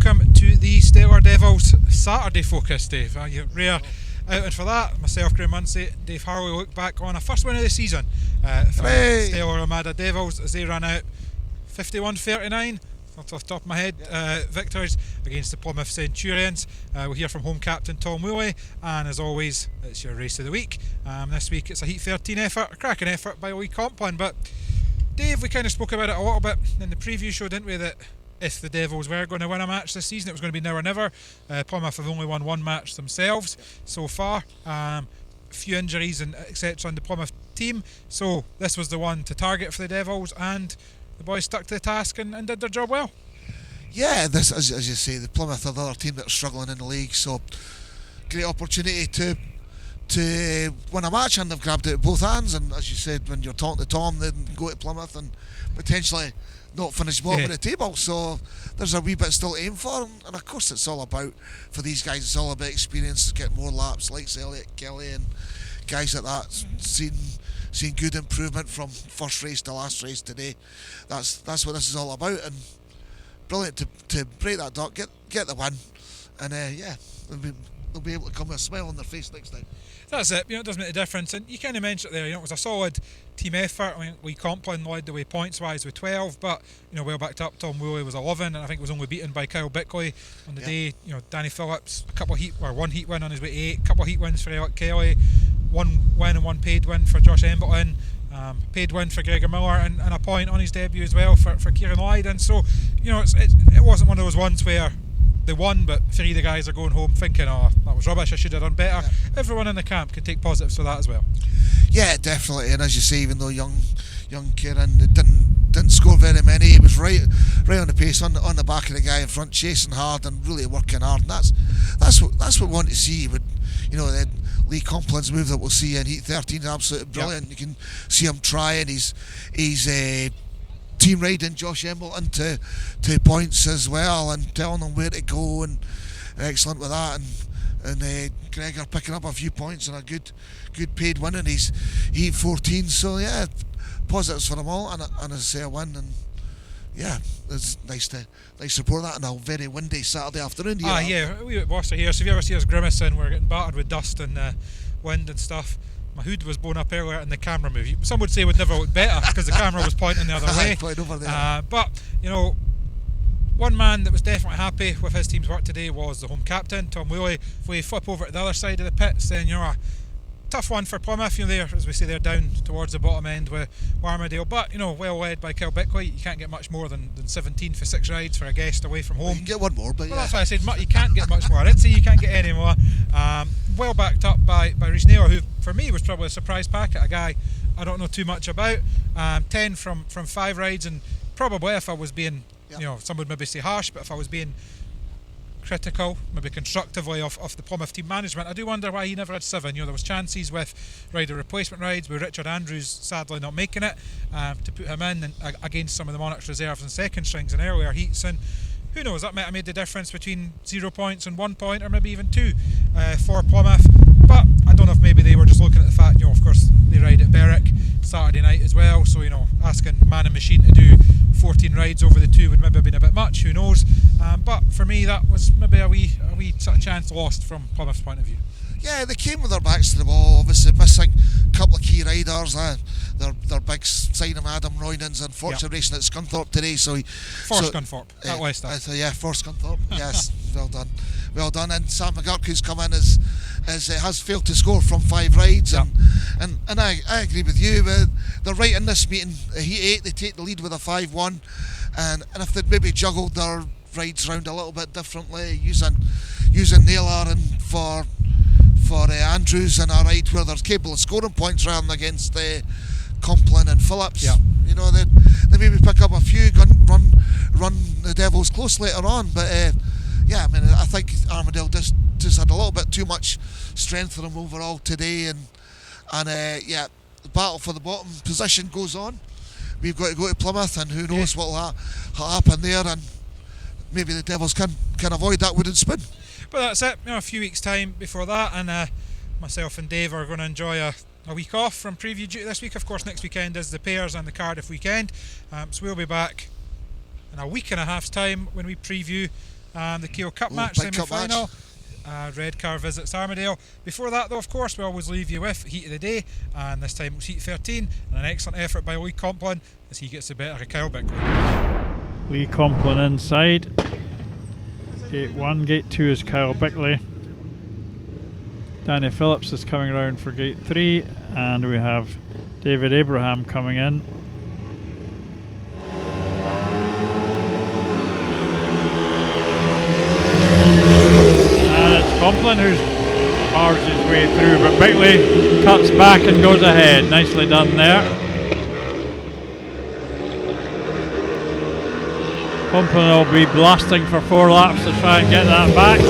welcome to the Stellar Devils Saturday focus, Dave. You're rare outing for that. Myself, Graham Munsey, Dave Harley look back on a first win of the season for Stellar Armada Devils as they ran out 51-39 off the top of my head victories against the Plymouth Centurions. We'll hear from home captain Tom Woolley, and as always it's your race of the week. This week it's a Heat 13 effort, a cracking effort by Lee Compline. But Dave, we kind of spoke about it a little bit in the preview show, didn't we, that if the Devils were going to win a match this season, it was going to be now or never. Plymouth have only won one match themselves so far. A few injuries and etc. on the Plymouth team, so this was the one to target for the Devils, and the boys stuck to the task and did their job well. Yeah, this, as you say, the Plymouth are the other team that's struggling in the league, so great opportunity to win a match, and they've grabbed it with both hands. And as you said, when you're talking to Tom, then go to Plymouth and potentially not finish bottom of the table, so there's a wee bit still to aim for, and of course it's all about, for these guys, it's all about experience, getting more laps, like Elliot Kelly and guys like that, seeing good improvement from first race to last race today. That's what this is all about, and brilliant to break that duck, get the win, and they'll be able to come with a smile on their face next time. That's it, it does make a difference, and you kind of mentioned it there, it was a solid team effort. I mean, Lee Compline led the way points wise with 12, but well backed up. Tom Woolley was 11, and I think was only beaten by Kyle Bickley on the day. Danny Phillips, one heat win on his way to 8, couple of heat wins for Elliot Kelly, one win and one paid win for Josh Embleton, paid win for Gregor Miller, and a point on his debut as well for Kieran Lydon. So it wasn't one of those ones where they won, but three of the guys are going home thinking, oh, that was rubbish, I should have done better. Yeah. Everyone in the camp can take positives for that as well. Yeah, definitely. And as you say, even though young Kieran didn't score very many, he was right on the pace, on the back of the guy in front, chasing hard and really working hard. And that's what we want to see. But the Lee Compline's move that we'll see in Heat 13 is absolutely brilliant. Yep. You can see him trying. He's team riding Josh Embleton to points as well, and telling them where to go, and excellent with that, and Gregor picking up a few points and a good paid win in his Heat 14. So yeah, positives for them all, and as I say, a win, and yeah, it's nice to report that on a very windy Saturday afternoon here. Yeah, we at Worcester here, so if you ever see us grimacing, we're getting battered with dust and wind and stuff. My hood was blown up earlier and the camera moved. Some would say it would never look better because the camera was pointing the other way. Over there. But one man that was definitely happy with his team's work today was the home captain, Tom Woolley. If we flip over to the other side of the pits, then a tough one for Plymouth. There, as we say, they're down towards the bottom end with Armadale, but well led by Kyle Bickley. You can't get much more than 17 for 6 rides for a guest away from home. You can get one more, but that's why I said you can't get much more. I didn't say you can't get any more. Well backed up by Rhys Naylor, who for me was probably a surprise packet, a guy I don't know too much about. 10 from 5 rides, and probably if I was being, some would maybe say harsh, but if I was being critical, maybe constructively of the Plymouth team management, I do wonder why he never had 7. There was chances with rider replacement rides, with Richard Andrews sadly not making it, to put him in and against some of the Monarchs reserves and second strings in earlier heats, and who knows, that might have made the difference between 0 points and 1 point, or maybe even 2 for Plymouth. But I don't know if maybe they were just looking at the fact, of course they ride at Berwick Saturday night as well, so asking man and machine to do 14 rides over the 2 would maybe have been a bit much, who knows. But for me that was maybe a wee sort of chance lost from Plymouth's point of view. Yeah, they came with their backs to the wall, obviously missing a couple of key riders. Their big signing, Adam Roynan's unfortunate racing at Scunthorpe today. Scunthorpe, at Leicester. For Scunthorpe, yes, well done. And Sam McGurk, who's come in, has failed to score from 5 rides, and I agree with you. They're right in this meeting. Heat 8, they take the lead with a 5-1, and if they'd maybe juggled their rides round a little bit differently, using Naylor and for Andrews in a ride where they're capable of scoring points rather than against Compline and Phillips. They maybe pick up a few, run the Devils close later on, but I think Armadale just had a little bit too much strength for them overall today, and the battle for the bottom position goes on. We've got to go to Plymouth, and who knows what will happen there, and maybe the Devils can avoid that wooden spoon. But that's it, a few weeks time before that, and myself and Dave are going to enjoy a week off from preview duty this week. Of course, next weekend is the Pairs and the Cardiff weekend, so we'll be back in a week and a half's time when we preview the Keogh Cup match big cup semi-final. Red car visits Armadale. Before that, though, of course, we always leave you with Heat of the Day, and this time it was Heat 13, and an excellent effort by Lee Complin as he gets the better of Kyle Bickley. Lee Complin inside. Gate 1, Gate 2 is Kyle Bickley. Danny Phillips is coming around for Gate 3, and we have David Abraham coming in. Complin who's barged his way through, but Bickley cuts back and goes ahead. Nicely done there. Complin will be blasting for 4 laps to try and get that back.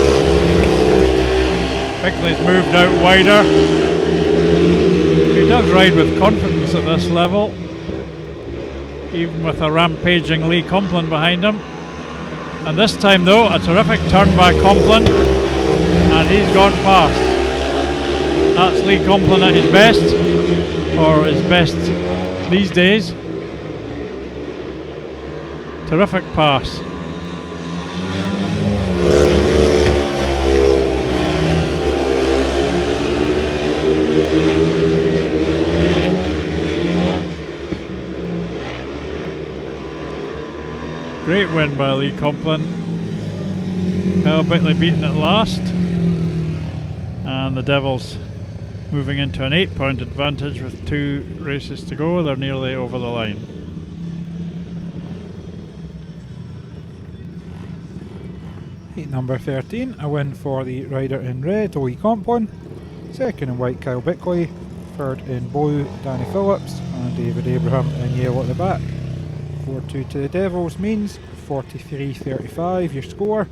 Bickley's moved out wider. He does ride with confidence at this level, even with a rampaging Lee Complin behind him. And this time though, a terrific turn by Complin, and he's gone past. That's Lee Complin at his best, or his best these days. Terrific pass. Great win by Lee Complin. Kyle Bickley beaten at last, and the Devils moving into an 8-point advantage with 2 races to go. They're nearly over the line. Heat number 13, a win for the rider in red, Lee Complin. Second in white, Kyle Bickley. Third in blue, Danny Phillips, and David Abraham in yellow at the back. 4-2 to the Devils means 43-35 your score.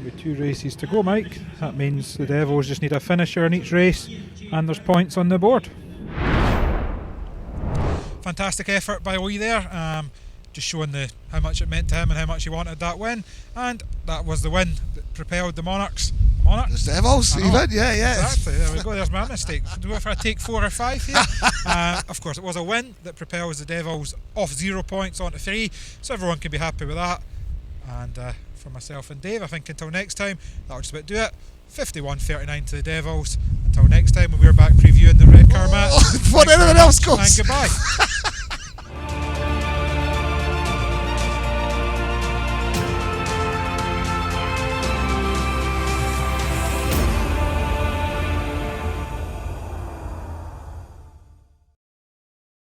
With 2 races to go, Mike, that means the Devils just need a finisher in each race, and there's points on the board. Fantastic effort by Lee there, just showing how much it meant to him and how much he wanted that win, and that was the win that propelled the Monarchs. The Devils, even, yeah. Exactly, there we go, there's my mistake. Do we have to take 4 or 5 here? Of course, it was a win that propels the Devils off 0 points onto 3, so everyone can be happy with that. And for myself and Dave, I think until next time, that'll just about do it. 51-39 to the Devils. Until next time, when we're back previewing the red car match. Before anyone else goes. And goodbye.